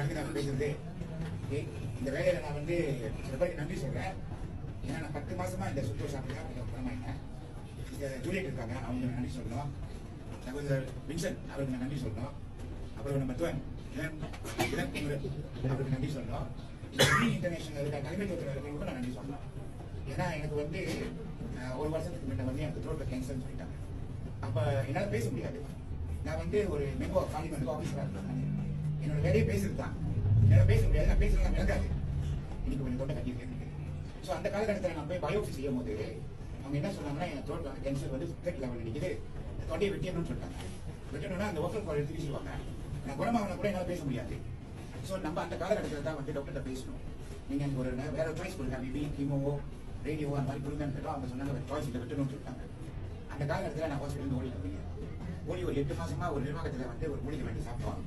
அதுக்கு நான் பேசுறது. இந்த வேலையில நான் வந்து சில பேருக்கு நன்றி சொல்றேன். ஏன்னா நான் 10 மாசமா இந்த சுற்றுலா சாப்பிட்டு பணமாயிட்டேன். இந்த ஜூலியட் இருக்காங்க, அவங்க நன்றி சொல்லணும். சகோதரர் வின்சென்ட் அவருக்கு நன்றி சொல்லணும். அப்புறம் நம்ம துவன் அவருக்கு நன்றி சொல்லணும். இன்டர்நேஷனல் தலைமைத்துவத்தில் கூட நான் நன்றி சொல்லணும். ஏன்னா எனக்கு வந்து ஒரு வருஷத்துக்கு முன்ன வந்து எனக்கு த்ரோட்ல கேன்சர்னு சொல்லிட்டாங்க. அப்ப என்னால பேச முடியாது. நான் வந்து ஒரு மெம்போ பார்லிமெண்ட் ஆஃபீஸரா இருக்கேன். என்னோட வேலையை பேசுறது தான். என்னால பேச முடியாது. நான் பேசுறது விளங்காது. இன்னைக்கு கொஞ்சம் தொண்டை கட்டியிருக்கேன். ஸோ அந்த காலகட்டத்தில் நான் போய் பயோப்சி செய்யும் போது அவங்க என்ன சொன்னாங்கன்னா, என் த்ரோட்ல வந்து கேன்சர் வந்து தேர்ட் லெவல் நிற்குது, தொண்டையை வெட்டியணும்னு சொல்லிட்டாங்க. வெட்டணும்னா அந்த ஒர்க்கர் கால் எடுத்து வீசுவாங்க. நான் குணமாகனா கூட என்னால் பேச முடியாது. ஸோ நம்ம அந்த காலகட்டத்தில் தான் வந்து டாக்டர்கிட்ட பேசணும். நீங்கள் எனக்கு ஒரு வேற சாய்ஸ் கொடுங்க, பிபி கீமோவோ ரேடியோ அந்த மாதிரி கொடுங்கன்னு அவங்க சொன்னாங்க. சாய்ஸ் இதை வெட்டணும்னு சொல்லிட்டாங்க. அந்த காலகட்டத்தில் நான் ஹாஸ்பிட்டல் ஓடி ஒரு 8 மாசமா ஒரு நிர்வாகத்தில் வந்து ஒரு மூலிகை வேண்டி சாப்பிட்டோம்.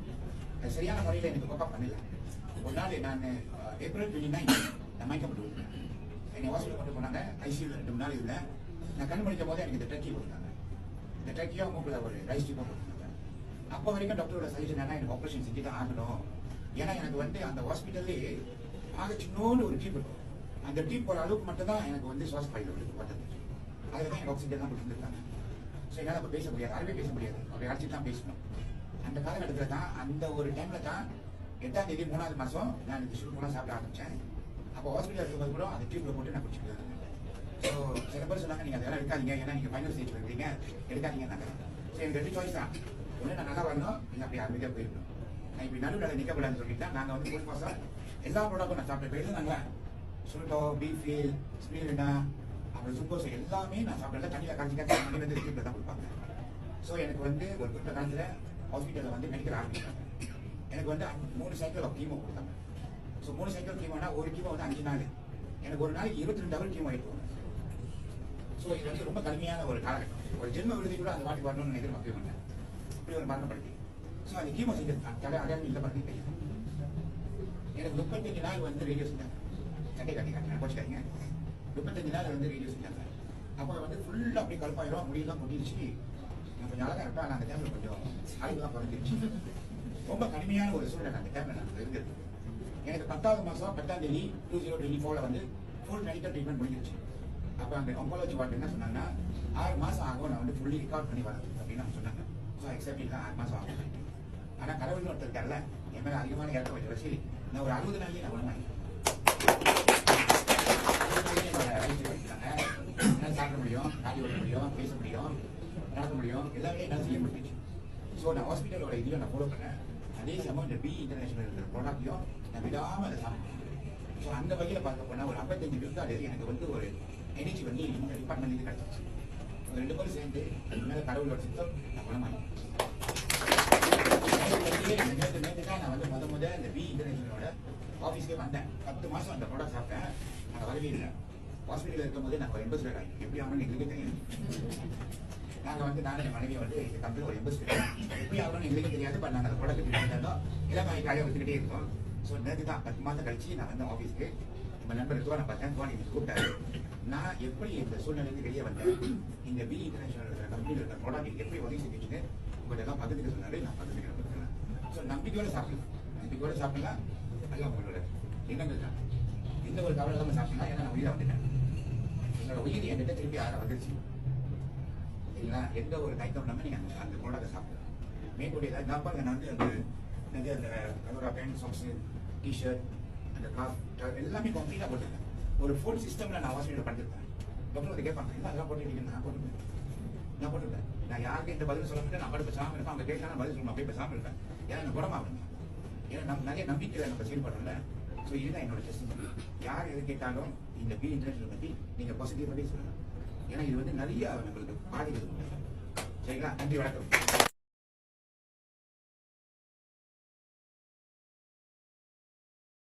அது சரியான முறையில் எனக்கு கொப்பா பண்ணல. ஒரு நாள் நான் ஏப்ரல் 29 நான் மயக்கப்பட்டு விட்டேன். என்னை ஹாஸ்பிட்டல் கொண்டு போனாங்க. ஐசியூவில் 2 நாள் இல்லை. நான் கண் முடிக்கும் போது எனக்கு இந்த டர்க்கி கொடுத்தாங்க. இந்த டர்க்கியோ மூக்கில் ஒரு ரைஸ் டியூபோ கொடுத்தாங்க. அப்போ வரைக்கும் டாக்டரோட சஜஷன் என்ன, எனக்கு ஆப்ரேஷன் செஞ்சு தான் ஆகணும். ஏன்னா எனக்கு வந்து அந்த ஹாஸ்பிட்டல்லே ஆக சின்னோன்னு ஒரு டீப் இருக்கும். அந்த டீப் போகிற அளவுக்கு மட்டும் தான் எனக்கு வந்து சுவாச பயிர் பட்டது. அதில் தான் எனக்கு ஆக்சிஜன் தான் கொடுத்துருக்காங்க. ஸோ என்னால் அப்போ பேச முடியாது, யாருமே பேச முடியாது. அப்படி அழைச்சிட்டு தான் பேசணும். அந்த காலகட்டத்தில் தான் அந்த ஒரு டைமில் தான் 8ஆம் தேதி 3வது மாதம் நான் இந்த ஷூட் சாப்பிட ஆரம்பித்தேன். அப்போ ஹாஸ்பிட்டல் இருக்கும்போது கூட அந்த டியூப்ல போட்டு நான் குடிச்சிட்டு. ஸோ சில பேர் சொன்னாங்க, நீங்கள் அதெல்லாம் எடுக்காதீங்க, ஏன்னா நீங்கள் ஃபைனல் ஸ்டேஜ் இருக்கிறீங்க, எடுக்காதீங்கன்னாங்க. ஸோ எனக்கு 2 சாய்ஸ் தான். ஒன்று நான் நல்லா வரணும், இல்லை அப்படி அமைதியாக போயிருக்கணும். நான் இப்படி நடுவில் நிற்கக்கூடாதுன்னு சொல்லிட்டு நாங்கள் வந்து ஒரு மாதம் எல்லா ப்ராடக்டும் நான் சாப்பிட்ட போயிட்டு நாங்கள் சுல்டோ பீஃபீல் ஸ்பீல்னா அப்புறம் சுக்கோஸ் எல்லாமே நான் சாப்பிட்றத தண்ணியில் காய்ச்சி வந்து டியூப்ல தான் கொடுப்பாங்க. ஸோ எனக்கு வந்து ஒரு குறிப்பிட்ட காலத்தில் ஹாஸ்பிட்டலில் வந்து மெடிக்கல் ஆரம்பிச்சாங்க. எனக்கு வந்து 3 சைக்கிள் ஆஃப் கீமோ கொடுத்தாங்க. ஸோ 3 சைக்கிள் கீமோனா ஒரு கீமோ வந்து 5 நாள். எனக்கு ஒரு நாளைக்கு 22 ஹவர் கீமோ எடுப்போம். ஸோ இது வந்து ரொம்ப கடுமையான ஒரு காலகட்டம். ஒரு ஜென்ம விடுதி கூட அந்த வாட்டி வரணும்னு எதிர்பார்க்க மாட்டேன். இப்படி ஒரு மரணப்படுத்தி ஸோ அந்த கீமோ செஞ்சது அடையாளம் இல்லை பண்ணி எனக்கு 35 நாள் வந்து ரேடியோ செஞ்சாங்க. சட்டை கட்டிக்காங்க போச்சுக்காங்க. 35 நாள் வந்து ரேடியோ செஞ்சாங்க. அப்போ வந்து ஃபுல்லாக அப்படியே கருப்பாயிரும், முடியெல்லாம் கொட்டிடுச்சு. நான் கொஞ்சம் அழகாக இருப்பேன். அந்த டைமில் கொஞ்சம் அழகுலாம் குறைஞ்சிருச்சு. ரொம்ப கடுமையான ஒரு சூழ்நிலை அந்த டைமில் நான் இருந்தது. எனக்கு 10வது மாதம் 10ஆம் தேதி 2024 வந்து ஃபுல் மெடிக்கல் ட்ரீட்மெண்ட் முடிஞ்சிருச்சு. அப்போ அந்த ஆங்காலஜி வார்டு என்ன சொன்னாங்கன்னா, 6 மாதம் ஆகும் நான் வந்து ஃபுல்லி ரிகார்ட் பண்ணி வரது அப்படின்னு சொன்னாங்க. ஸோ எக்ஸாக்ட்லி தான் 6 மாதம் ஆகும். ஆனால் கடவுள்னு ஒருத்தர் இருக்கார்ல, என் மேலே அதிகமான இறக்க வச்சு நான் ஒரு 60 நாள்லேயே நான் குணமாயிட்டேன். என்னால் சாப்பிட முடியும், காடி ஓட்ட முடியும், பேச முடியும், நடக்க முடியும், எல்லாமே என்னால் செய்ய முடிஞ்சிச்சு. ஸோ நான் ஹாஸ்பிட்டலோட இதையும் நான் ஃபாலோ பண்ணேன். அதே சமயம் இந்த பி இன்டர்நேஷனல் இருக்கிற ப்ராடக்ட்டையும் நான் விடாமல் அதை சாப்பிட்டேன். ஸோ அந்த வகையில் பார்க்க போனால் ஒரு 55 விழுக்காடு எனக்கு வந்து ஒரு எனர்ஜி வந்து இந்த டிபார்ட்மெண்ட்லேருந்து கிடச்சிச்சு. 2 பேரும் சேர்ந்து மேலே கடவுளோட சித்தம் நான் குணமாயிட்டேன். நேற்று தான் நான் வந்து முதல் இந்த பி இன்டர்நேஷனலோட ஆஃபீஸ்க்கே வந்தேன். 10 மாதம் அந்த ப்ராடக்ட் சாப்பிட்டேன். நான் வரவே இல்லை. ஹாஸ்பிட்டலில் இருக்கும்போது நாங்கள் எம்பஸ்டர் ஆகிடும். எப்படி ஆகணும்னு எங்களுக்கே தெரியும். நாங்கள் வந்து நானும் என் மனைவியை வந்து இந்த கம்பெனி ஒரு எம்பஸ்டர் எப்படி ஆகணும்னு எங்களுக்கே தெரியாது. பட் நாங்கள் அந்த ப்ராடக்ட் இருந்தோம் எல்லாம் காய வச்சுக்கிட்டே இருக்கோம். ஸோ நேற்று தான் 10 மாதம் கழிச்சு நான் வந்து ஆஃபீஸ்க்கு நம்ம நண்பர் துவா நான் பார்த்தேன். துவா நீங்கள் கூப்பிட்டாரு. நான் எப்படி இந்த சூழ்நிலைக்கு வெளியே வந்தேன், இந்த பி இன்டர்நேஷனல் இருக்கிற கம்பெனியில் இருக்கிற ப்ராடக்ட் எப்படி உதவி செஞ்சுட்டு உங்கள்கிட்ட எல்லாம் பகிர்ந்துக்க சொன்னாரு. நான் பகிர்ந்துக்கிறேன். ஸோ நம்பிக்கையோடு சாப்பிடலாம். நம்பிக்கையோடு சாப்பிடலாம். எல்லாம் உங்களோட எண்ணங்கள் தான். எந்த ஒரு கவலை இல்லாமல் சாப்பிடலாம். ஏன்னா நான் உயிரை வந்துட்டேன். என்னோட உயிர் என்கிட்ட திருப்பி வந்துருச்சு. இல்லைங்களா, எந்த ஒரு தயக்கம் இல்லாமல் நீங்கள் அந்த ப்ராடக்டை சாப்பிடலாம். மேற்கொண்டு ஏதாவது நான் பாருங்க, நான் வந்து அந்த அதோட பேண்ட் சாக்ஸு டிஷர்ட் அந்த காஃப் எல்லாமே கம்ப்ளீட்டாக போட்டுருக்கேன். ஒரு ஃபுட் சிஸ்டமில் நான் ஹாஸ்பிட்டல் பண்ணிருக்கேன். டாக்டர் வந்து கேட்பாங்க, இல்லை அதெல்லாம் போட்டுருக்கீங்க. நான் போட்டுருக்கேன். நான் யாருக்கு இந்த பதில் சொல்ல முடியாது. நான் படுப்ப சாமி இருக்கேன். அவங்க கேட்கலாம் பதில் சொல்லணும். அப்படியே சாமி இருக்கேன். ஏன்னா நான் குணமாகணும். ஏன்னா நம்ம நிறைய நம்பிக்கை நம்ம செயல்படுறோம்ல. ஸோ இதுதான் என்னோட டெஸ்ட். யார் எது கேட்டாலும் இந்த பி இன்டர்நேஷனல் பற்றி நீங்கள் பாசிட்டிவ் பண்ணி சொல்லலாம். ஏன்னா இது வந்து நிறைய நம்மளுக்கு பாதிக்குது. சரிங்களா? நன்றி, வணக்கம்.